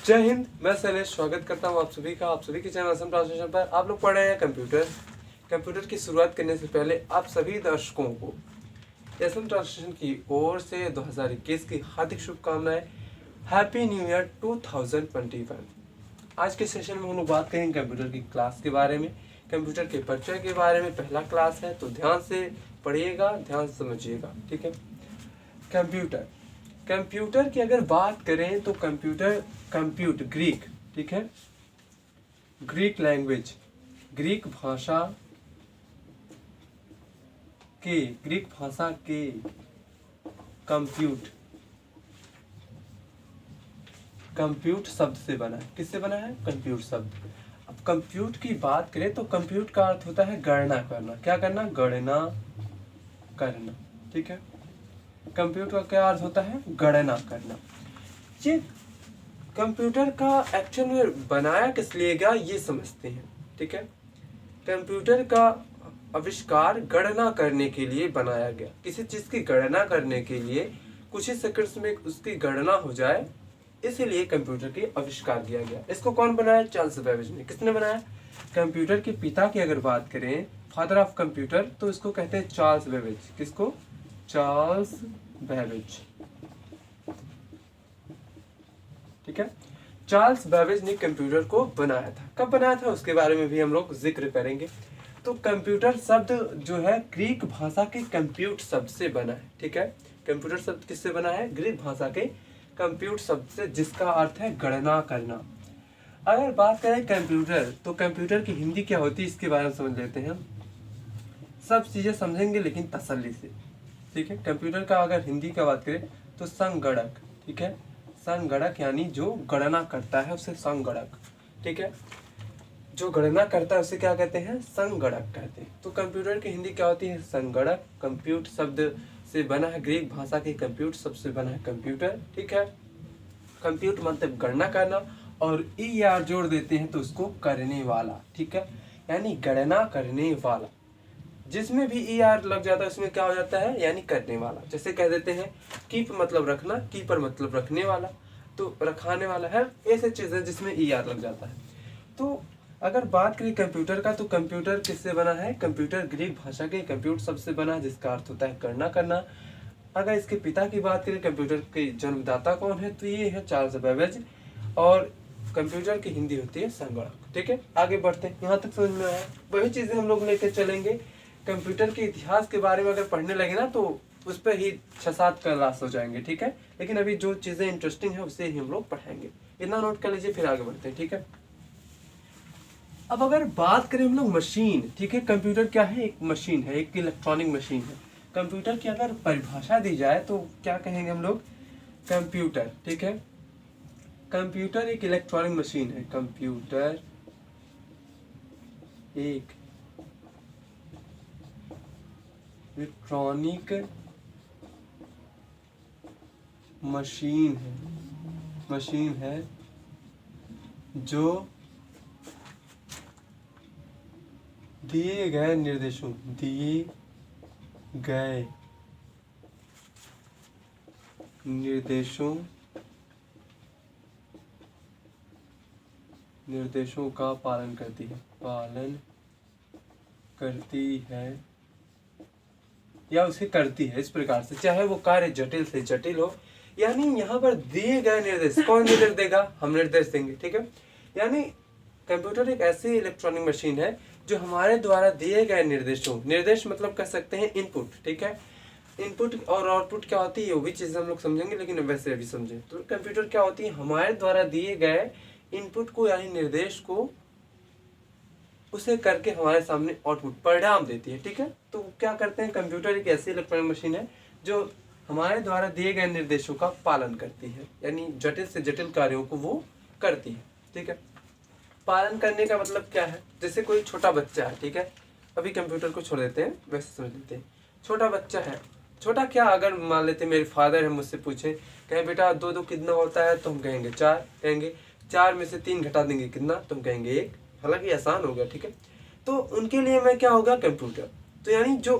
जय हिंद। मैं शैलेश स्वागत करता हूँ आप सभी का, आप सभी के चैनल असम ट्रांसलेशन पर। आप लोग पढ़ रहे हैं कंप्यूटर की शुरुआत करने से पहले आप सभी दर्शकों को असम ट्रांसलेशन की ओर से 2021 की हार्दिक शुभकामनाएं। Happy new year 2021। आज के सेशन में हम लोग बात करेंगे कंप्यूटर की क्लास के बारे में, कंप्यूटर के परिचय के बारे में। पहला क्लास है तो ध्यान से पढ़िएगा, ध्यान से समझिएगा, ठीक है। कंप्यूटर की अगर बात करें तो कंप्यूट ग्रीक, ठीक है, ग्रीक लैंग्वेज, ग्रीक भाषा के कंप्यूट शब्द से बना है। किससे बना है? कंप्यूट शब्द। अब कंप्यूट की बात करें तो कंप्यूट का अर्थ होता है गणना करना। क्या करना? गणना करना, ठीक है। कंप्यूटर का क्या अर्थ होता है? गणना करना। ये कंप्यूटर का एक्चुअल में बनाया किस लिए गया ये समझते हैं, ठीक है। कंप्यूटर का आविष्कार गणना करने के लिए बनाया गया। किसी चीज की गणना करने के लिए कुछ ही सेकंड्स में उसकी गणना हो जाए, इसीलिए कंप्यूटर की आविष्कार किया गया। इसको कौन बनाया? चार्ल्स बेबेज ने। किसने बनाया? कंप्यूटर के पिता की अगर बात करें, फादर ऑफ कंप्यूटर, तो इसको कहते हैं चार्ल्स बेबेज। किसको? चार्ल्स बेबेज, ठीक है। चार्ल्स बेबेज ने कंप्यूटर को बनाया था। कब बनाया था उसके बारे में भी हम लोग जिक्र करेंगे। तो कंप्यूटर शब्द जो है ग्रीक भाषा के कंप्यूट शब्द से बना है, ठीक है। कंप्यूटर शब्द किससे बना है? ग्रीक भाषा के कंप्यूट शब्द से, जिसका अर्थ है गणना करना। अगर बात करें कंप्यूटर, तो कंप्यूटर की हिंदी क्या होती है इसके बारे में समझ लेते हैं हम। सब चीजें समझेंगे लेकिन तसल्ली से, ठीक है। कंप्यूटर का अगर हिंदी का बात करें तो संगणक, ठीक है। संगणक यानी जो गणना करता है उसे संगणक, ठीक है। जो गणना करता है उसे क्या कहते हैं? संगणक कहते हैं। तो कंप्यूटर की हिंदी क्या होती है? संगणक। कंप्यूट शब्द से बना है, ग्रीक भाषा के कंप्यूट शब्द से बना है कंप्यूटर, ठीक है। कंप्यूट मतलब गणना करना, और ई आर जोड़ देते हैं तो उसको करने वाला, ठीक है, यानी गणना करने वाला। जिसमें भी ई आर लग जाता है उसमें क्या हो जाता है? यानी करने वाला। जैसे कह देते हैं कीप मतलब रखना, कीपर मतलब रखने वाला, तो रखाने वाला है। ऐसे चीजें जिसमें ई आर लग जाता है। तो अगर बात करें कंप्यूटर का, तो कंप्यूटर किससे बना है? कंप्यूटर ग्रीक भाषा के कंप्यूट शब्द से बना है, जिसका अर्थ होता है गणना करना। अगर इसके पिता की बात करें, कंप्यूटर के जन्मदाता कौन है? तो ये है चार्ल्स बेबेज। और कंप्यूटर की हिंदी होती है संगणक, ठीक है। आगे बढ़ते हैं, यहाँ तक समझ में आया। वही चीजें हम लोग लेकर चलेंगे। कंप्यूटर के इतिहास के बारे में अगर पढ़ने लगे ना तो उस पर ही 6-7 क्लास हो जाएंगे, ठीक है। लेकिन अभी जो चीजें इंटरेस्टिंग है उसे ही हम लोग पढ़ाएंगे। इतना नोट कर लीजिए, फिर आगे बढ़ते हैं, ठीक है। अब अगर बात करें हम लोग मशीन, ठीक है। कंप्यूटर क्या है? एक मशीन है, एक इलेक्ट्रॉनिक मशीन है। कंप्यूटर की अगर परिभाषा दी जाए तो क्या कहेंगे हम लोग? कंप्यूटर, ठीक है। कंप्यूटर एक इलेक्ट्रॉनिक मशीन है। कंप्यूटर एक इलेक्ट्रॉनिक मशीन है जो दिए गए निर्देशों का पालन करती है या उसे करती है। इस प्रकार से, चाहे वो कार्य जटिल से जटिल हो, यानी यहाँ पर दिए गए निर्देश, कौन निर्देश देगा? हम निर्देश देंगे, ठीक है। यानी कंप्यूटर एक ऐसी इलेक्ट्रॉनिक मशीन है जो हमारे द्वारा दिए गए निर्देश मतलब कह सकते हैं इनपुट, ठीक है। इनपुट और आउटपुट क्या होती है वो भी चीजें हम लोग समझेंगे, लेकिन वैसे अभी समझें तो कंप्यूटर क्या होती है? हमारे द्वारा दिए गए इनपुट को यानी निर्देश को उसे करके हमारे सामने आउटपुट परिणाम देती है, ठीक है। तो क्या करते हैं? कंप्यूटर एक ऐसी इलेक्ट्रॉनिक मशीन है जो हमारे द्वारा दिए गए निर्देशों का पालन करती है, यानी जटिल से जटिल कार्यों को वो करती है, ठीक है। पालन करने का मतलब क्या है? जैसे कोई छोटा बच्चा है, ठीक है। अभी कंप्यूटर को छोड़ देते हैं, वैसे समझ लेते हैं। छोटा बच्चा है, छोटा क्या, अगर मान लेते मेरे फादर है, मुझसे पूछे कहें बेटा 2 कितना होता है, तो हम कहेंगे 4, कहेंगे 4 में से 3 घटा देंगे कितना, तो हम कहेंगे 1। हालांकि आसान हो गया, ठीक है। तो उनके लिए मैं क्या होगा? कंप्यूटर। तो यानी जो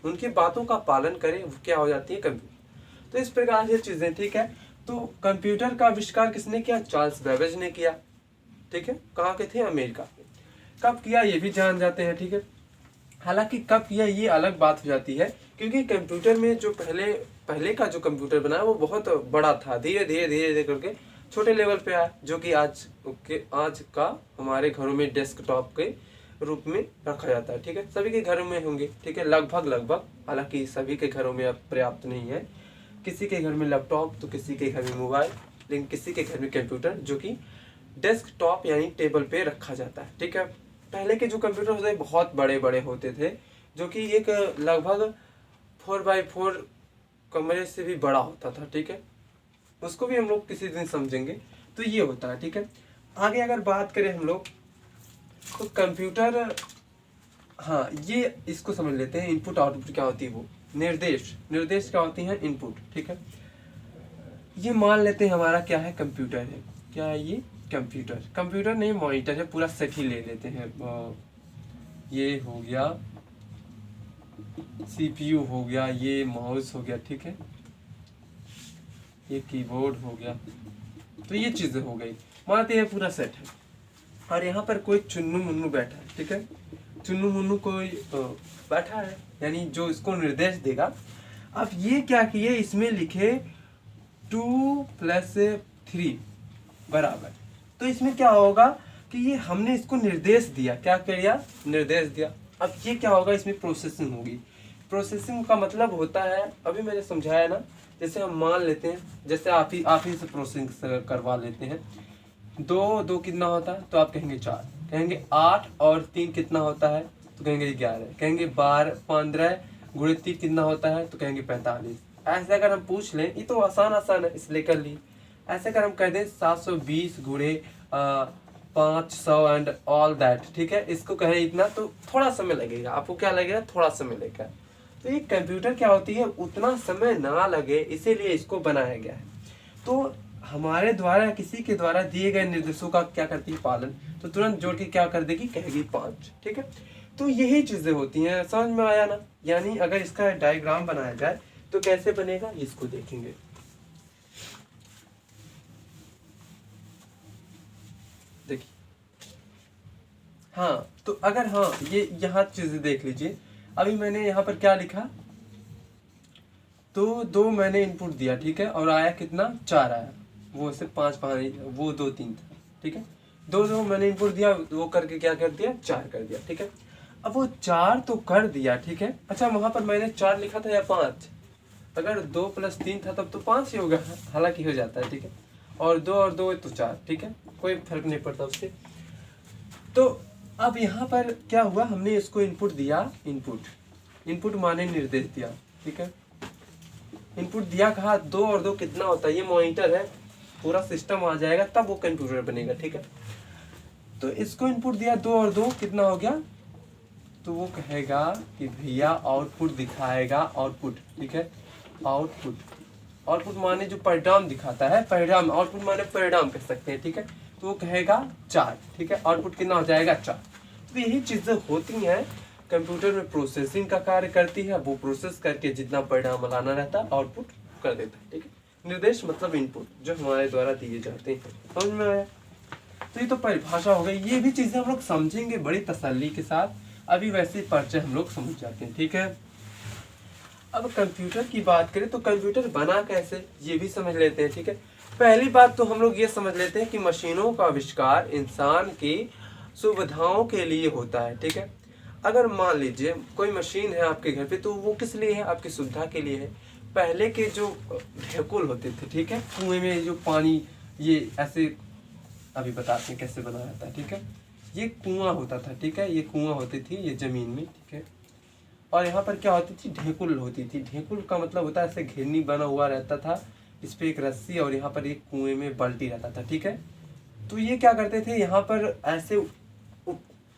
उनकी बातों का पालन करे वो क्या हो जाती है? कंप्यूटर। तो इस प्रकार से चीजें, ठीक है। तो कंप्यूटर का आविष्कार किसने किया? चार्ल्स बेबेज ने किया। ठीक है, कहाँ के थे? अमेरिका के। कब किया ये भी जान जाते हैं। ठीक है, हालांकि कब किया ये अलग बात हो जाती है, क्योंकि कंप्यूटर में जो पहले का जो कंप्यूटर बना वो बहुत बड़ा था। धीरे धीरे करके छोटे लेवल पे आया, जो कि आज का हमारे घरों में डेस्कटॉप के रूप में रखा जाता है। ठीक है, सभी के घरों में होंगे। ठीक है, लगभग, हालांकि सभी के घरों में अब पर्याप्त नहीं है। किसी के घर में लैपटॉप तो किसी के घर में मोबाइल, लेकिन किसी के घर में कंप्यूटर, जो कि डेस्कटॉप यानी टेबल पे रखा जाता है। ठीक है, पहले के जो कंप्यूटर होते बहुत बड़े बड़े होते थे, जो कि एक लगभग 4x4 कमरे से भी बड़ा होता था। ठीक है, उसको भी हम लोग किसी दिन समझेंगे। तो ये होता है। ठीक है, आगे अगर बात करें हम लोग तो कंप्यूटर, हाँ ये इसको समझ लेते हैं। इनपुट आउटपुट क्या होती है? वो निर्देश क्या होती हैं? इनपुट। ठीक है, ये मान लेते हैं हमारा क्या है? कंप्यूटर है। क्या है ये? कंप्यूटर नहीं, मॉनिटर है। पूरा सेट ही ले लेते हैं। ये हो गया सीपीयू, हो गया ये माउस हो गया। ठीक है, ये कीबोर्ड हो गया। तो ये चीजें हो गई, मानते हैं पूरा सेट है। और यहाँ पर कोई चुन्नू मुन्नू बैठा है। ठीक है, चुन्नू मुन्नू कोई बैठा है, यानी जो इसको निर्देश देगा। अब ये क्या किए? इसमें लिखे 2+3 बराबर। तो इसमें क्या होगा कि ये हमने इसको निर्देश दिया। क्या किया? निर्देश दिया। अब ये क्या होगा? इसमें प्रोसेसिंग होगी। प्रोसेसिंग का मतलब होता है, अभी मैंने समझाया ना, जैसे हम मान लेते हैं, जैसे आप ही से प्रोसेसिंग करवा लेते हैं। 2 कितना होता है? तो आप कहेंगे 4, कहेंगे 8 और 3 कितना होता है? तो कहेंगे 11, कहेंगे 12 15 गुणे 3 कितना होता है? तो कहेंगे 45। ऐसे अगर हम पूछ लें, ये तो आसान है, इसलिए कर ली। ऐसे अगर हम कह दें 720 गुणे 500 एंड ऑल दैट, ठीक है, इसको कहें इतना, तो थोड़ा समय लगेगा। आपको क्या लगेगा? थोड़ा समय लगेगा। तो ये कंप्यूटर क्या होती है, उतना समय ना लगे, इसीलिए इसको बनाया गया है। तो हमारे द्वारा, किसी के द्वारा दिए गए निर्देशों का क्या करती है? पालन। तो तुरंत जोड़ के क्या कर देगी? कहेगी 5। ठीक है, तो यही चीजें होती हैं। समझ में आया ना? यानी अगर इसका डायग्राम बनाया जाए तो कैसे बनेगा, इसको देखेंगे। देखिए, हाँ, तो अगर, हाँ, ये यहाँ चीजें देख लीजिए। अभी मैंने यहाँ पर क्या लिखा? तो 2 मैंने इनपुट दिया। ठीक है, और आया कितना? 4 आया। वो से 5 वो 2 3 था। ठीक है, 2 मैंने इनपुट दिया, वो करके क्या कर दिया? 4 कर दिया। ठीक है, अब वो 4 तो कर दिया। ठीक है, अच्छा, वहां पर मैंने 4 लिखा था या 5? अगर 2 + 3 था तब तो 5 ही होगा, हालांकि हो जाता है। ठीक है, और 2 तो 4। ठीक है, कोई फर्क नहीं पड़ता उससे। तो अब यहाँ पर क्या हुआ? हमने इसको इनपुट दिया। इनपुट माने निर्देश दिया। ठीक है, इनपुट दिया, कहा 2 और 2 कितना होता है? ये मॉनिटर है, पूरा सिस्टम आ जाएगा तब वो कंप्यूटर बनेगा। ठीक है, तो इसको इनपुट दिया, 2 और 2 कितना हो गया? तो वो कहेगा कि भैया आउटपुट दिखाएगा। आउटपुट, ठीक है, आउटपुट माने जो परिणाम दिखाता है, परिणाम। आउटपुट माने परिणाम कह सकते हैं। ठीक है, तो वो कहेगा 4। ठीक है, आउटपुट कितना हो जाएगा? 4। तो यही चीजें होती हैं कंप्यूटर में। प्रोसेसिंग का कार्य करती है, वो प्रोसेस करके जितना परिणाम लाना रहता है आउटपुट कर देता है। ठीक है, निर्देश मतलब इनपुट, जो हमारे द्वारा दिए जाते हैं। समझ में आया? तो ये तो परिभाषा हो गई। ये भी चीजें हम लोग समझेंगे बड़ी तसल्ली के साथ। अभी वैसे परिचय हम लोग समझ जाते हैं। ठीक है, अब कंप्यूटर की बात करें तो कंप्यूटर बना कैसे, ये भी समझ लेते हैं। ठीक है, पहली बात तो हम लोग ये समझ लेते हैं कि मशीनों का आविष्कार इंसान की सुविधाओं के लिए होता है। ठीक है, अगर मान लीजिए कोई मशीन है आपके घर पे, तो वो किस लिए है? आपकी सुविधा के लिए है। पहले के जो ढेकुल होते थे, ठीक है, कुएं में जो पानी, ये ऐसे, अभी बताते हैं कैसे बनाया जाता है। ठीक है, ये कुआं होता था। ठीक है, ये कुआं होती थी, ये जमीन में। ठीक है, और यहाँ पर क्या होती थी? ढेकुल होती थी। ढेकुल का मतलब होता है ऐसे घिरनी बना हुआ रहता था, इस पे एक रस्सी, और यहाँ पर एक कुएं में बाल्टी रहता था। ठीक है, तो ये क्या करते थे? यहाँ पर ऐसे,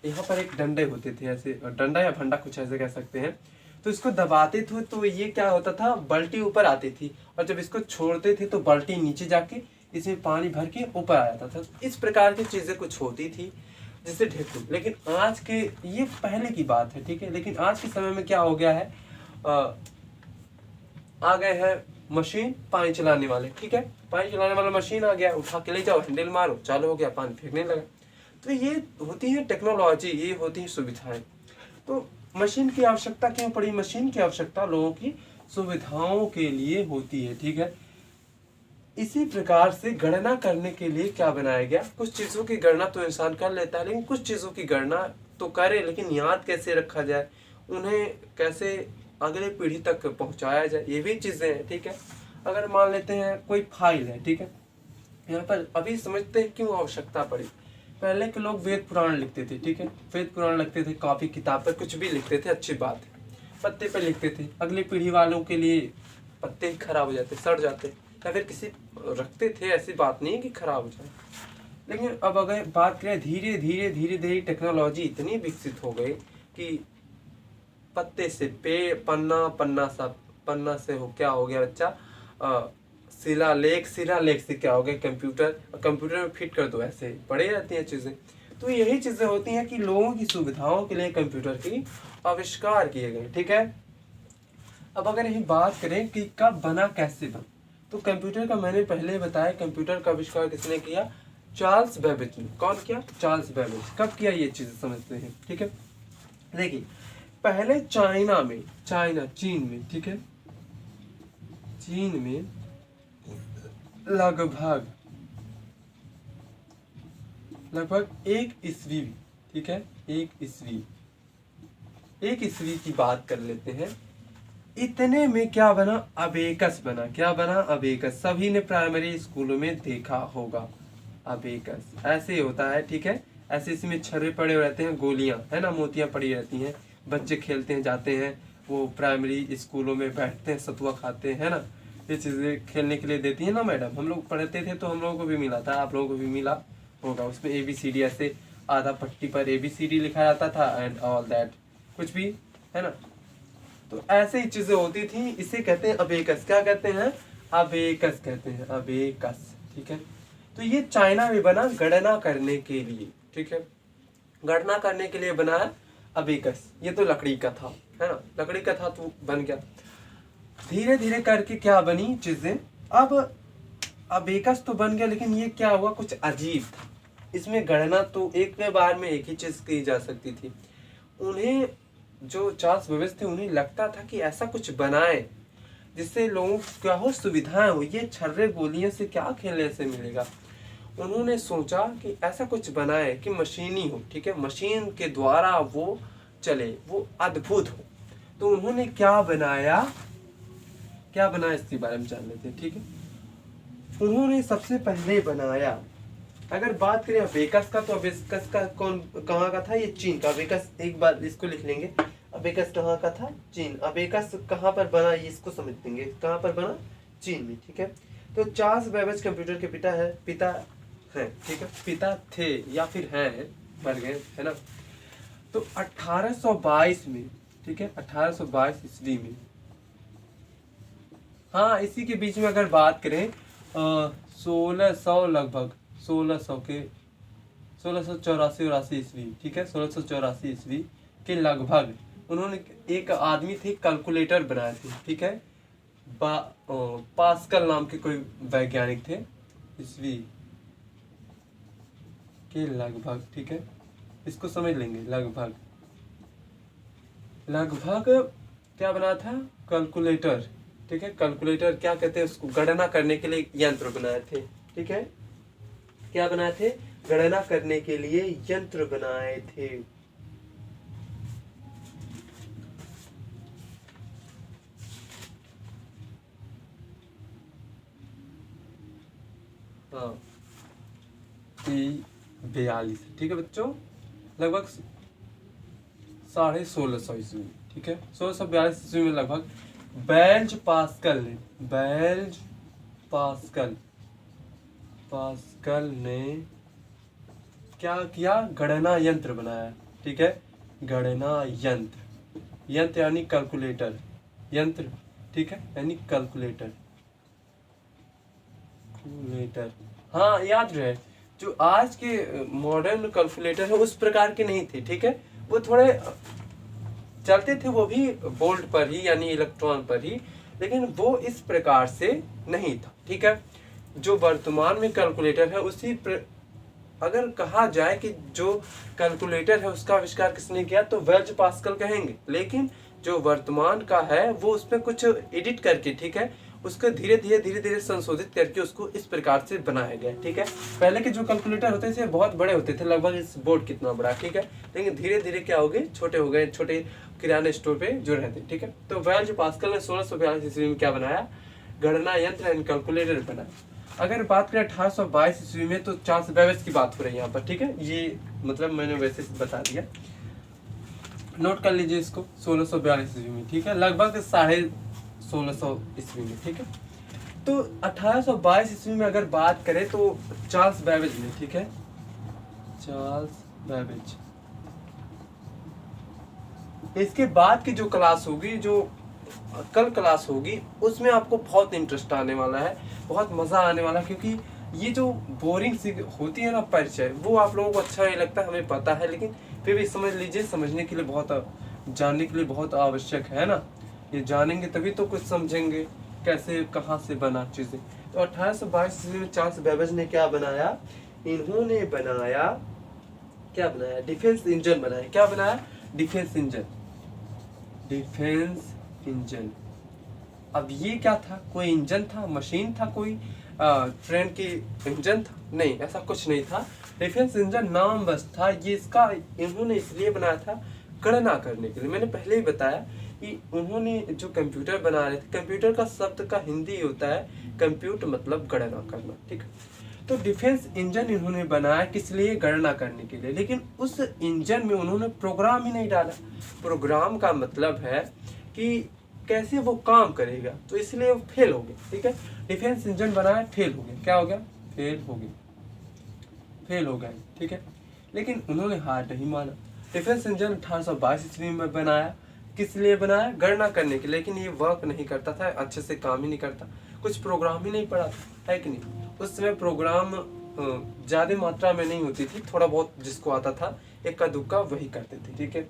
यहाँ पर एक डंडे होते थे, ऐसे डंडा या भंडा कुछ ऐसे कह सकते हैं। तो इसको दबाते थे तो ये क्या होता था? बाल्टी ऊपर आती थी, और जब इसको छोड़ते थे तो बाल्टी नीचे जाके इसमें पानी भर के ऊपर आ जाता था। इस प्रकार की चीजें कुछ होती थी जिससे ढेकुल। लेकिन आज के, ये पहले की बात है। ठीक है, लेकिन आज के समय में क्या हो गया है? आ गए हैं मशीन पानी चलाने वाले, ठीक है, पानी चलाने वाला मशीन आ गया, उठा के ले जाओ, हैंडल मारो, चालू हो गया, पानी फेंकने लगा। तो ये होती है टेक्नोलॉजी, ये होती है सुविधाएं। तो मशीन की आवश्यकता क्यों पड़ी? मशीन की आवश्यकता लोगों की सुविधाओं के लिए होती है, ठीक है। इसी प्रकार से गणना करने के लिए क्या बनाया गया? कुछ चीजों की गणना तो इंसान कर लेता है, लेकिन कुछ चीजों की गणना तो करे, लेकिन याद कैसे रखा जाए, उन्हें कैसे अगले पीढ़ी तक पहुंचाया जाए, ये भी चीजें हैं, ठीक है। अगर मान लेते हैं कोई फाइल है, ठीक है, यहाँ पर अभी समझते हैं क्यों आवश्यकता पड़ी। पहले के लोग वेद पुराण लिखते थे, ठीक है, वेद पुराण लिखते थे, कॉपी किताब पर कुछ भी लिखते थे, अच्छी बात है, पत्ते पे लिखते थे। अगली पीढ़ी वालों के लिए पत्ते ही खराब हो जाते, सड़ जाते, या फिर किसी रखते थे, ऐसी बात नहीं है कि खराब हो जाए। लेकिन अब अगर बात करें, धीरे धीरे धीरे धीरे टेक्नोलॉजी इतनी विकसित हो गई कि पत्ते से पन्ना, पन्ना से हो क्या हो गया बच्चा, शिलालेख से क्या हो गया कंप्यूटर, कंप्यूटर में फिट कर दो, ऐसे पड़े रहती हैं चीजें। तो यही चीजें होती हैं कि लोगों की सुविधाओं के लिए कंप्यूटर की आविष्कार किए गए, ठीक है। अब अगर यही बात करें कि कब बना, कैसे बना, तो कंप्यूटर का मैंने पहले बताया, कंप्यूटर का आविष्कार किसने किया? चार्ल्स बेबेज ने। कौन किया? Charles Babbage. कब किया ये चीजें समझते हैं, ठीक है। देखिए, पहले चीन में, ठीक है, चीन में लगभग 1 ईस्वी, ठीक है, 1 ईस्वी की बात कर लेते हैं। इतने में क्या बना? अबेकस बना। क्या बना? अबेकस। सभी ने प्राइमरी स्कूलों में देखा होगा, अबेकस ऐसे होता है, ठीक है। ऐसे इसमें छर्रे पड़े रहते हैं, गोलियां, है ना, मोतियां पड़ी रहती हैं, बच्चे खेलते हैं, जाते हैं, वो प्राइमरी स्कूलों में बैठते हैं, सतुआ खाते हैं, है ना, ये चीजें खेलने के लिए देती है ना मैडम। हम लोग पढ़ते थे तो हम लोगों को भी मिला था, आप लोगों को भी मिला होगा। उसमें ABCD ऐसे आधा पट्टी पर ABCD लिखा जाता था, एंड ऑल दैट, कुछ भी, है ना। तो ऐसे ही चीजें होती थी। इसे कहते हैं अबेकस। क्या कहते हैं? अबेकस कहते हैं, अबेकस, ठीक है। तो ये चाइना में बना गणना करने के लिए, ठीक है, गणना करने के लिए बना है अबेकस। ये तो लकड़ी का था, है ना, लकड़ी का था तो बन गया। धीरे धीरे करके क्या बनी चीजें। अब अबेकस तो बन गया, लेकिन ये क्या हुआ, कुछ अजीब था। इसमें गणना तो एक के बार में एक ही चीज की जा सकती थी। उन्हें, जो चार्ल्स बेबेज थे, उन्हें लगता था कि ऐसा कुछ बनाए जिससे लोगों को क्या हो, सुविधाएं हो। ये छर्रे गोलियों से क्या खेलने से मिलेगा। उन्होंने सोचा कि ऐसा कुछ बनाए कि मशीनी हो, ठीक है, मशीन के द्वारा वो चले, वो अद्भुत हो। तो उन्होंने क्या बनाया इसके बारे में जान लेते हैं, ठीक है। उन्होंने सबसे पहले बनाया, अगर बात करें अबेकस का, तो अबेकस का कहाँ का था? ये चीन का। अबेकस, एक बार इसको लिख लेंगे, अबेकस कहाँ का था? चीन। अबेकस कहाँ पर बना, ये इसको समझ लेंगे, कहाँ पर बना? चीन में, ठीक है। तो चार्ल्स बेबेज कंप्यूटर के पिता हैं, ठीक है, पिता थे या फिर हैं, मर गए, है ना। तो 1822 में, ठीक है, 1822 ईस्वी में, हाँ, इसी के बीच में अगर बात करें, 1600 लगभग 1684 ईस्वी, ठीक है, 1684 ईस्वी के लगभग उन्होंने एक आदमी थे, कैलकुलेटर बनाए थे, ठीक है, पास्कल नाम के कोई वैज्ञानिक थे, ईस्वी के लगभग, ठीक है, इसको समझ लेंगे, लगभग क्या बना था? कैलकुलेटर, ठीक है। कैलकुलेटर क्या कहते हैं उसको? गणना करने के लिए यंत्र बनाए थे, ठीक है। क्या बनाए थे? गणना करने के लिए यंत्र बनाए थे। हाँ, 42, ठीक है बच्चों, लगभग 1650 ईस्वी, ठीक है, 1642 ईस्वी में लगभग बेल्ज पास्कल ने क्या किया? गणना यंत्र बनाया, ठीक है, गणना यंत्र यानी कैलकुलेटर, यंत्र, ठीक है, यानी कैलकुलेटर। हाँ, याद रहे, जो आज के मॉडर्न कैलकुलेटर है उस प्रकार के नहीं थे, ठीक है, वो थोड़े चलते थे, वो भी बोल्ट पर ही, यानी इलेक्ट्रॉन पर ही, लेकिन वो इस प्रकार से नहीं था, ठीक है। जो वर्तमान में कैलकुलेटर है अगर कहा जाए कि जो कैलकुलेटर है उसका आविष्कार किसने किया तो वेल्च पास्कल कहेंगे, लेकिन जो वर्तमान का है वो उसमें कुछ एडिट करके, ठीक है, उसको धीरे धीरे संशोधित करके उसको इस प्रकार से बनाया गया, ठीक है। पहले के जो कैलकुलेटर होते थे बहुत बड़े होते थे, लगभग इस बोर्ड कितना बड़ा, ठीक है, लेकिन धीरे धीरे क्या हो गए, छोटे हो गए, छोटे किराने स्टोर पे जो रहते, ठीक है। तो वेल्च पास्कल ने 1642 ईस्वी में क्या बनाया, गणना यंत्र एंड कैलकुलेटर बनाया। अगर बात करें 1822 ईस्वी में तो चार्ल्स बेबेज की बात हो रही है यहाँ पर, ठीक है। ये मतलब मैंने वैसे बता दिया, नोट कर लीजिए इसको, 1642 ईस्वी में, ठीक है, लगभग 1650 ईस्वी में, ठीक है। तो 1822 ईस्वी में अगर बात करें तो चार्ल्स बेबेज ने, ठीक है, चार्ल्स बेबेज, इसके बाद की जो क्लास होगी, जो कल क्लास होगी, उसमें आपको बहुत इंटरेस्ट आने वाला है, बहुत मज़ा आने वाला है, क्योंकि ये जो बोरिंग सी होती है ना परिचय, वो आप लोगों को अच्छा नहीं लगता, हमें पता है, लेकिन फिर भी समझ लीजिए, समझने के लिए बहुत, जानने के लिए बहुत आवश्यक है ना। ये जानेंगे तभी तो कुछ समझेंगे, कैसे कहाँ से बना चीज़ें। तो 1822 ईस्वी में चार्ल्स बेबेज ने क्या बनाया, इन्होंने बनाया, क्या बनाया, डिफेंस इंजन बनाया। क्या बनाया, डिफेंस इंजन, डिफेंस इंजन। अब ये क्या था, कोई इंजन था, मशीन था, कोई ट्रेन की इंजन था, नहीं, ऐसा कुछ नहीं था। डिफेंस इंजन नाम बस था। ये इसका इन्होंने इसलिए बनाया था गणना करने के लिए। मैंने पहले ही बताया कि उन्होंने जो कंप्यूटर बना रहे थे, कंप्यूटर का शब्द का हिंदी होता है कंप्यूट, मतलब गणना करना, ठीक है। तो डिफेंस इंजन इन्होंने बनाया किस लिए, गणना करने के लिए, लेकिन उस इंजन में उन्होंने प्रोग्राम ही नहीं डाला। प्रोग्राम का मतलब है कि कैसे वो काम करेगा, तो इसलिए वो फेल हो गए, ठीक है। डिफेंस इंजन बनाया, फेल हो गया, क्या हो गया, फेल हो गया, फेल हो गए, ठीक है। लेकिन उन्होंने हार नहीं माना। डिफेंस इंजन 1822 ईस्वी में बनाया, किस लिए बनाया, गणना करने के लिए, लेकिन ये वर्क नहीं करता था, अच्छे से काम ही नहीं करता, कुछ प्रोग्राम ही नहीं पड़ा था, है कि नहीं। उस समय प्रोग्राम ज़्यादा मात्रा में नहीं होती थी, थोड़ा बहुत जिसको आता था इक्का दुक्का वही करते थे, ठीक है।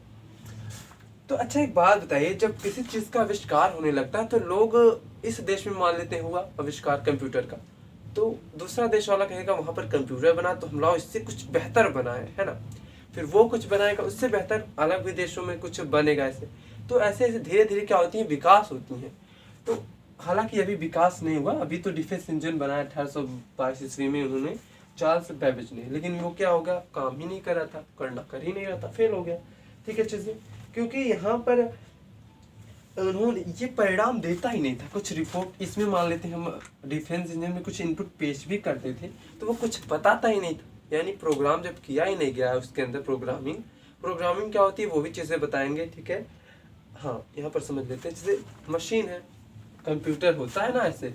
तो अच्छा एक बात बताइए, जब किसी चीज का आविष्कार होने लगता है तो लोग इस देश में मान लेते हैं हुआ आविष्कार कंप्यूटर का, तो दूसरा देश वाला कहेगा वहां पर कंप्यूटर बना तो हम लाओ इससे कुछ बेहतर बनाए, है ना। फिर वो कुछ बनाएगा उससे बेहतर, अलग भी देशों में कुछ बनेगा ऐसे। तो ऐसे ऐसे धीरे धीरे क्या होती है, विकास होती है। तो हालांकि अभी विकास नहीं हुआ, अभी तो डिफेंस इंजन बनाया 1822 ईस्वी में उन्होंने, चार्ल्स बेबेज ने, लेकिन वो क्या होगा, काम ही नहीं कर रहा था, करना कर ही नहीं रहा था, फेल हो गया, ठीक है चीजें। क्योंकि यहाँ पर उन्होंने ये परिणाम देता ही नहीं था, कुछ रिपोर्ट इसमें मान लेते हैं हम, डिफेंस इंजन में कुछ इनपुट पेश भी करते थे तो वो कुछ बताता ही नहीं था, यानी प्रोग्राम जब किया ही नहीं गया उसके अंदर, प्रोग्रामिंग क्या होती है वो भी चीज़ें बताएंगे, ठीक है। हाँ, यहाँ पर समझ लेते हैं, जैसे मशीन है, कंप्यूटर होता है ना ऐसे।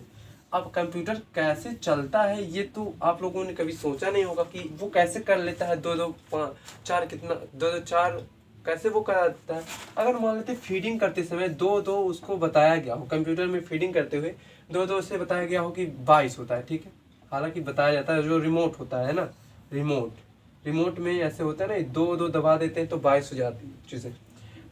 अब कंप्यूटर कैसे चलता है ये तो आप लोगों ने कभी सोचा नहीं होगा कि वो कैसे कर लेता है, 2 2 5 4 कितना, 2 2 4 कैसे वो कराता है। अगर मान लेते फीडिंग करते समय 2 2 उसको बताया गया हो, कंप्यूटर में फीडिंग करते हुए 2 2 से बताया गया हो कि 22 होता है, ठीक है। हालांकि बताया जाता है, जो रिमोट होता है ना, रिमोट में ऐसे होता है ना, 2 2 दबा देते हैं तो 22 हो जाती है चीज़ें,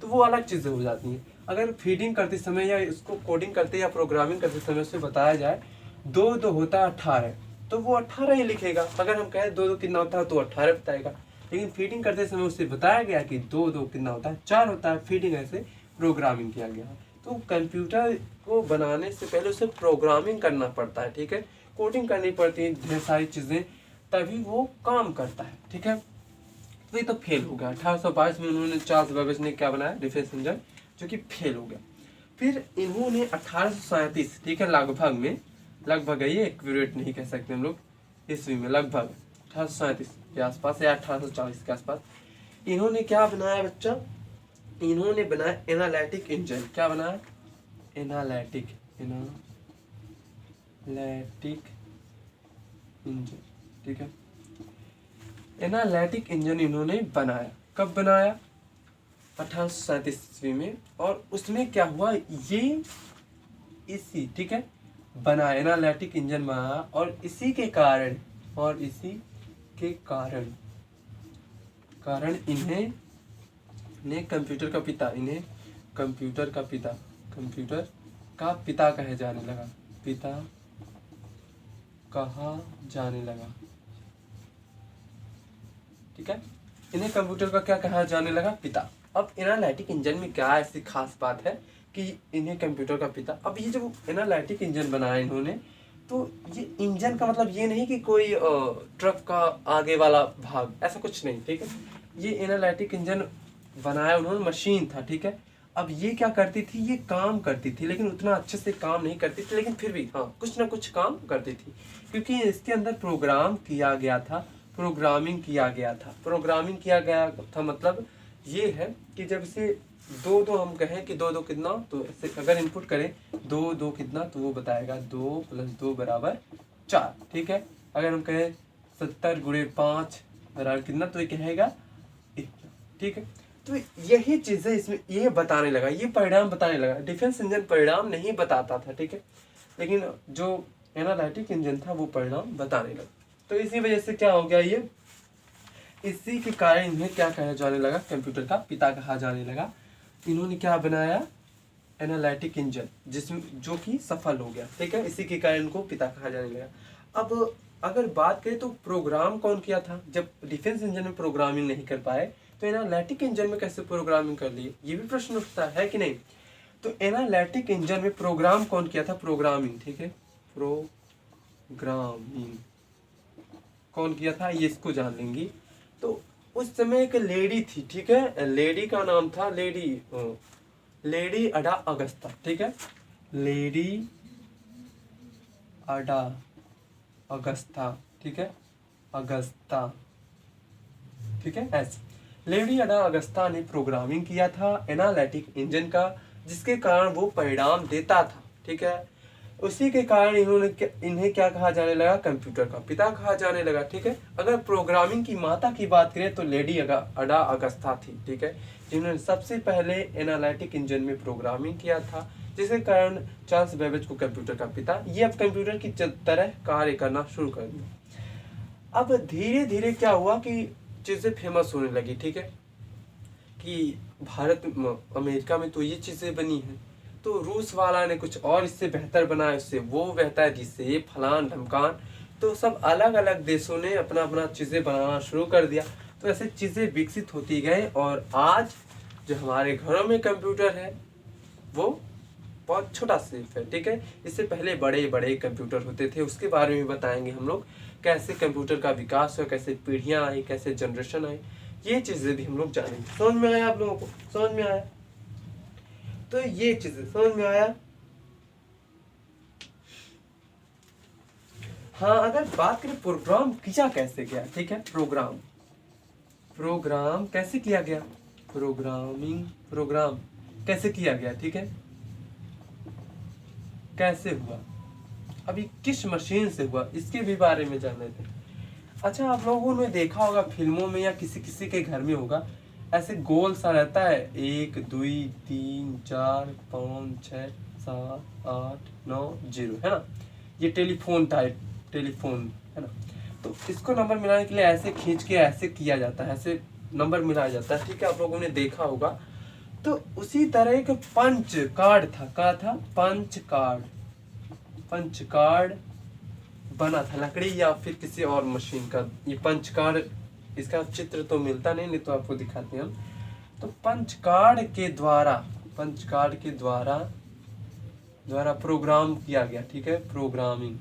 तो वो अलग चीज़ें हो जाती हैं। अगर फीडिंग करते समय या इसको कोडिंग करते या प्रोग्रामिंग करते समय उसे बताया जाए 2 2 होता है 18, तो वो 18 ही लिखेगा। अगर हम कहें 2 2 कितना होता है तो 18 बताएगा। लेकिन फीडिंग करते समय उससे बताया गया कि 2 2 कितना होता है, 4 होता है, फीडिंग ऐसे प्रोग्रामिंग किया गया है। तो कंप्यूटर को बनाने से पहले उसे प्रोग्रामिंग करना पड़ता है, ठीक है, कोडिंग करनी पड़ती है, ढेर सारी चीज़ें, तभी वो काम करता है, ठीक है। तो ये तो फेल हो गया। 1822 में उन्होंने, चार्ल्स बेबेज ने क्या बनाया, डिफेंस इंजन, जो कि फेल हो गया। फिर इन्होंने 1837, ठीक है, लगभग है ये, एक्यूरेट नहीं कह सकते हम लोग, ईस्वी में लगभग 1837 के आसपास या 1840 के आसपास इन्होंने क्या बनाया बच्चा, इन्होंने बनाया एनालिटिक इंजन। क्या बनाया, एनालिटिक इंजन, ठीक है। एनालिटिक इंजन इन्होंने बनाया, कब बनाया, 1837 ईस्वी में। और उसमें क्या हुआ, ये इसी, ठीक है, बना, एनालिटिक इंजन बना, और इसी के कारण इन्हें कंप्यूटर का पिता, कंप्यूटर का पिता कहे जाने लगा, पिता कहा जाने लगा। ठीक है, इन्हें कंप्यूटर का क्या कहा जाने लगा, पिता। अब एनालिटिक इंजन में क्या ऐसी खास बात है कि इन्हें कंप्यूटर का पिता। अब ये जो एनालिटिक इंजन बनाया इन्होंने, तो ये इंजन का मतलब ये नहीं कि कोई ट्रक का आगे वाला भाग, ऐसा कुछ नहीं। ठीक है, ये एनालिटिक इंजन बनाया उन्होंने, मशीन था। ठीक है, अब ये क्या करती थी, ये काम करती थी लेकिन उतना अच्छे से काम नहीं करती थी, लेकिन फिर भी हाँ कुछ ना कुछ काम करती थी, क्योंकि इसके अंदर प्रोग्राम किया गया था, प्रोग्रामिंग किया गया था। प्रोग्रामिंग किया गया था मतलब ये है कि जब इसे दो दो हम कहें कि दो दो कितना, तो ऐसे अगर इनपुट करें दो दो कितना, तो वो बताएगा 2 + 2 = 4। ठीक है, अगर हम कहें 70 × 5 बराबर कितना, तो ये कहेगा इतना। ठीक है, तो यही चीजें इसमें ये बताने लगा, ये परिणाम बताने लगा। डिफेंस इंजन परिणाम नहीं बताता था। ठीक है, लेकिन जो एनालिटिक इंजन था वो परिणाम बताने लगा। तो इसी वजह से क्या हो गया, ये इसी के कारण इन्हें क्या कहा जाने लगा, कंप्यूटर का पिता कहा जाने लगा। इन्होंने क्या बनाया, एनालिटिक इंजन, जिसमें जो कि सफल हो गया। ठीक है, इसी के कारण इनको पिता कहा जाने लगा। अब अगर बात करें तो प्रोग्राम कौन किया था, जब डिफेंस इंजन में प्रोग्रामिंग नहीं कर पाए तो एनालिटिक इंजन में कैसे प्रोग्रामिंग कर लिए, ये भी प्रश्न उठता है कि नहीं। तो एनालिटिक इंजन में प्रोग्राम कौन किया था, प्रोग्रामिंग। ठीक है, प्रोग्रामिंग कौन किया था, ये इसको जान लेंगी। तो उस समय एक लेडी थी। ठीक है, लेडी का नाम था लेडी अडा अगस्ता। ठीक है, लेडी अडा अगस्ता। ठीक है, अगस्ता। ठीक है, ऐसे लेडी अडा अगस्ता ने प्रोग्रामिंग किया था एनालिटिक इंजन का, जिसके कारण वो परिणाम देता था। ठीक है, उसी के कारण इन्हें क्या कहा जाने लगा, कंप्यूटर का पिता कहा जाने लगा। ठीक है, अगर प्रोग्रामिंग की माता की बात करें तो लेडी अडा अगस्ता थी। ठीक है, जिन्होंने सबसे पहले एनालिटिक इंजन में प्रोग्रामिंग किया था, जिसके कारण चार्ल्स बेबेज को कंप्यूटर का पिता, ये अब कंप्यूटर की तरह कार्य करना शुरू कर दिया। अब धीरे धीरे क्या हुआ कि चीजें फेमस होने लगी। ठीक है, कि अमेरिका में तो ये चीजें बनी है, तो रूस वाला ने कुछ और इससे बेहतर बनाया, इससे वो बेहतर, जिससे ये फलान ढमकान। तो सब अलग अलग देशों ने अपना अपना चीजें बनाना शुरू कर दिया। तो ऐसे चीजें विकसित होती गई और आज जो हमारे घरों में कंप्यूटर है वो बहुत छोटा सिर्फ है। ठीक है, इससे पहले बड़े बड़े कंप्यूटर होते थे, उसके बारे में बताएंगे हम लोग, कैसे कंप्यूटर का विकास हुआ, कैसे पीढ़ियां आई, कैसे जनरेशन आई, ये चीजें भी हम लोग जानेंगे। समझ में आया आप लोगों को, समझ में आया, तो ये चीजें समझ में आया। हाँ, अगर बात करें प्रोग्राम किया कैसे गया। ठीक है, प्रोग्राम कैसे किया गया, प्रोग्राम कैसे किया गया। ठीक है, कैसे हुआ, अभी किस मशीन से हुआ, इसके भी बारे में जान लेते हैं। अच्छा, आप लोगों ने देखा होगा फिल्मों में या किसी किसी के घर में होगा, ऐसे गोल सा रहता है, 1 2 3 4 5 6 7 8 9 0, है ना, ये टेलीफोन है ना। तो इसको नंबर मिलाने के लिए ऐसे खींच के ऐसे किया जाता है, ऐसे नंबर मिलाया जाता है। ठीक है, आप लोगों ने देखा होगा। तो उसी तरह एक पंच कार्ड था, क्या था, पंच कार्ड बना था, लकड़ी या फिर किसी और मशीन का। ये पंच कार्ड, इसका चित्र तो मिलता नहीं तो आपको दिखाते हैं हम। तो पंच कार्ड के द्वारा प्रोग्राम किया गया। ठीक है, प्रोग्रामिंग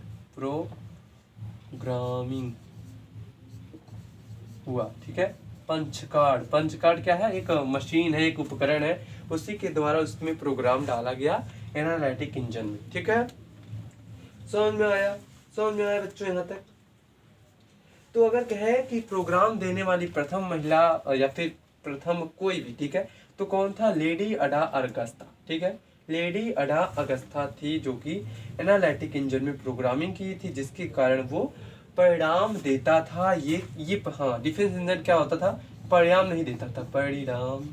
हुआ। ठीक है, पंच कार्ड क्या है, एक मशीन है, एक उपकरण है, उसी के द्वारा उसमें प्रोग्राम डाला गया एनालिटिक इंजन में। ठीक है, समझ में आया बच्चों यहाँ तक। तो अगर कहे कि प्रोग्राम देने वाली प्रथम महिला या फिर प्रथम कोई भी, ठीक है, तो कौन था, लेडी अडा अगस्ता। ठीक है, लेडी अडा अगस्ता थी, जो कि एनालिटिक इंजन में प्रोग्रामिंग की थी, जिसके कारण वो परिणाम देता था। ये हाँ, डिफेंस इंजन क्या होता था, परिणाम नहीं देता था, परिणाम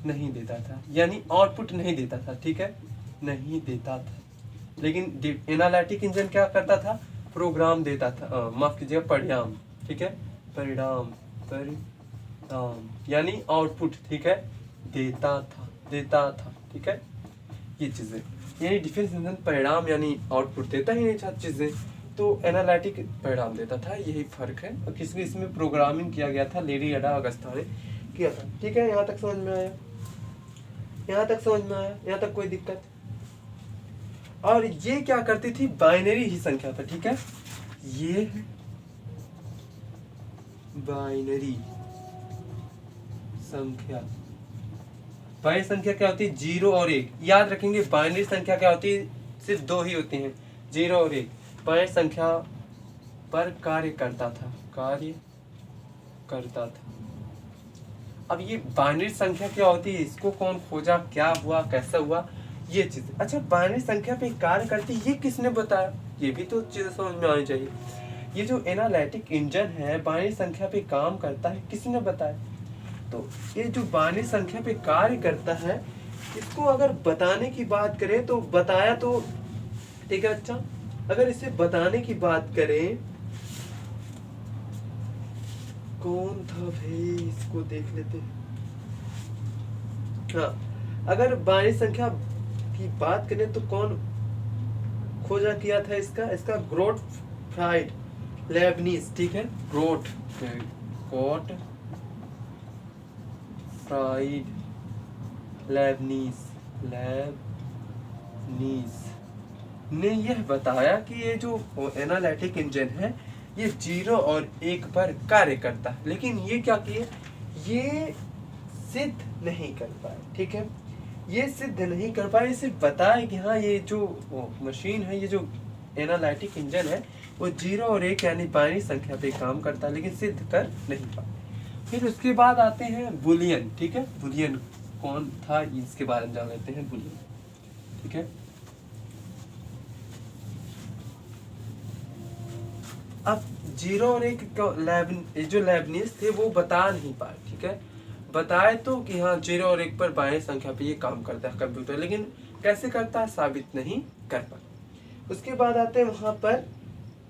नहीं देता था, यानी आउटपुट नहीं देता था। ठीक है, नहीं देता था, लेकिन एनालिटिक इंजन क्या करता था, प्रोग्राम देता था, माफ कीजिएगा, परिणाम। ठीक है, परिणाम यानी आउटपुट। ठीक है, देता था। ठीक है, ये चीज़ें, यानी डिफेंस इंजन परिणाम यानी आउटपुट देता ही नहीं था चीज़ें, तो एनालिटिक परिणाम देता था, यही फर्क है। और किसने इसमें प्रोग्रामिंग किया गया था, लेडी अडा अगस्ता ने किया था। ठीक है, यहाँ तक समझ में आया, यहाँ तक समझ में आया, यहाँ तक कोई दिक्कत? और ये क्या करती थी, बाइनरी ही संख्या था। ठीक है, ये बाइनरी संख्या, बाइनरी संख्या क्या होती है, 0 और 1। याद रखेंगे बाइनरी संख्या क्या होती है, सिर्फ 2 ही होती हैं, 0 और 1। बाइनरी संख्या पर कार्य करता था। अब ये बाइनरी संख्या क्या होती है, इसको कौन खोजा, क्या हुआ, कैसा हुआ, ये चीज। अच्छा, बाइनरी संख्या पे कार्य करती है, ये किसने बताया, ये भी तो चीजें समझ में आनी चाहिए। ये जो एनालिटिक इंजन है बाइनरी संख्या पे काम करता है, किसने बताया? तो ये जो बाइनरी संख्या पे कार्य करता है, इसको अगर बताने की बात करें तो बताया तो ठीक है। अच्छा, अगर इसे बताने की बात करें, कौन था भाई, इसको देख लेते हैं। हाँ, अगर बाइनरी संख्या की बात करें तो कौन खोजा किया था इसका गोटफ्राइड लेबनीज। ठीक है, गोटफ्राइड लेबनीज ने यह बताया कि ये जो एनालिटिक इंजन है ये 0 और 1 पर कार्य करता है, लेकिन ये क्या किए, ये सिद्ध नहीं कर पाए। ठीक है, ये सिद्ध नहीं कर पाए, सिर्फ बताए कि हाँ ये जो मशीन है, ये जो एनालिटिक इंजन है वो 0 और 1 यानी बाइनरी संख्या पे काम करता है, लेकिन सिद्ध कर नहीं पाए। फिर उसके बाद आते हैं बुलियन। ठीक है, बुलियन कौन था, इसके बारे में जान लेते हैं, बुलियन। ठीक है, अब 0 और 1 जो लेबनीज थे वो बता नहीं पाए। ठीक है, बताए तो कि हाँ 0 और 1 पर बाइनरी संख्या पे ये काम करता है कंप्यूटर, लेकिन कैसे करता है साबित नहीं कर पाए। उसके बाद आते हैं वहां पर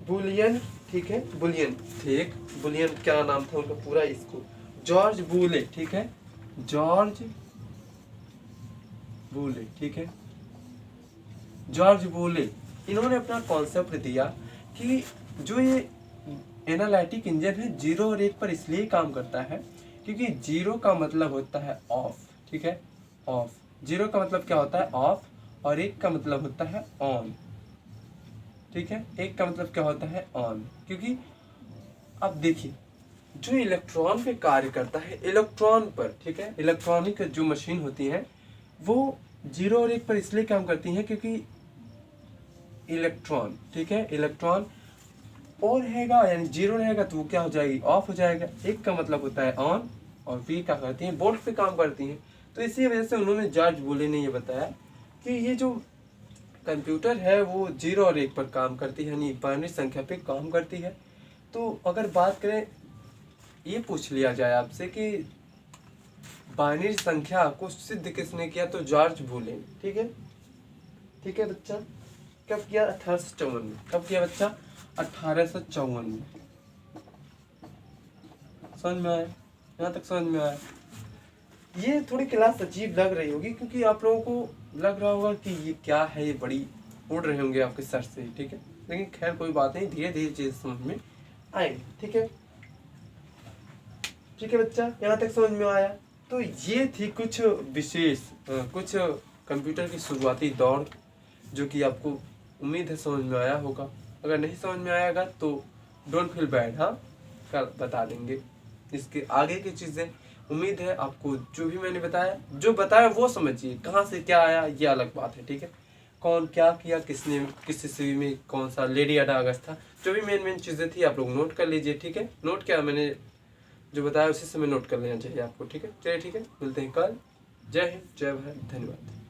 बुलियन। ठीक है, बुलियन थे एक, बुलियन क्या नाम था उनका पूरा, इसको जॉर्ज बूले। ठीक है, जॉर्ज बूले। ठीक है, जॉर्ज बूले, इन्होंने अपना कॉन्सेप्ट दिया कि जो ये एनालिटिक इंजन है 0 और 1 पर इसलिए काम करता है क्योंकि 0 का मतलब होता है ऑफ। ठीक है, ऑफ, 0 का मतलब क्या होता है, ऑफ, और 1 का मतलब होता है ऑन। ठीक है, 1 का मतलब क्या होता है, ऑन। क्योंकि अब देखिए जो इलेक्ट्रॉन पे कार्य करता है, इलेक्ट्रॉन पर, ठीक है, इलेक्ट्रॉनिक जो मशीन होती है वो 0 और 1 पर इसलिए काम करती है क्योंकि इलेक्ट्रॉन, ठीक है, इलेक्ट्रॉन और रहेगा यानी 0 रहेगा तो वो क्या हो जाएगी, ऑफ हो जाएगा। 1 का मतलब होता है ऑन, और वी क्या करती हैं, बोर्ड पे काम करती हैं। तो इसी वजह से उन्होंने जॉर्ज बूले ने ये बताया कि ये जो कंप्यूटर है वो 0 और 1 पर काम करती है, यानी बाइनरी संख्या पे काम करती है। तो अगर बात करें, ये पूछ लिया जाए आपसे कि बाइनरी संख्या को सिद्ध किसने किया, तो जॉर्ज बूले। ठीक है, ठीक है बच्चा, कब किया, 1854 में। कब किया बच्चा, 1854 में। समझ में आया, यहाँ तक समझ में आया। ये थोड़ी क्लास अजीब लग रही होगी क्योंकि आप लोगों को लग रहा होगा कि ये क्या है, ये बड़ी उड़ रहे होंगे आपके सर से। ठीक है, लेकिन खैर कोई बात नहीं, धीरे धीरे चीज समझ में आएंगे। ठीक है, ठीक है बच्चा, यहाँ तक समझ में आया। तो ये थी कुछ विशेष कुछ कंप्यूटर की शुरुआती दौर, जो कि आपको उम्मीद है समझ में आया होगा। अगर नहीं समझ में आएगा तो डोंट फील बैड, हाँ, कल बता देंगे इसके आगे की चीज़ें। उम्मीद है आपको जो भी मैंने बताया वो समझिए, कहाँ से क्या आया ये अलग बात है। ठीक है, कौन क्या किया, किसने किस ईस्वी में कौन सा लेडी अडा अगस्ता, जो भी मेन चीज़ें थी आप लोग नोट कर लीजिए। ठीक है, नोट क्या मैंने जो बताया उसी समय नोट कर लेना चाहिए आपको। ठीक है, चलिए ठीक है, मिलते हैं कल। जय हिंद, जय भारत, धन्यवाद।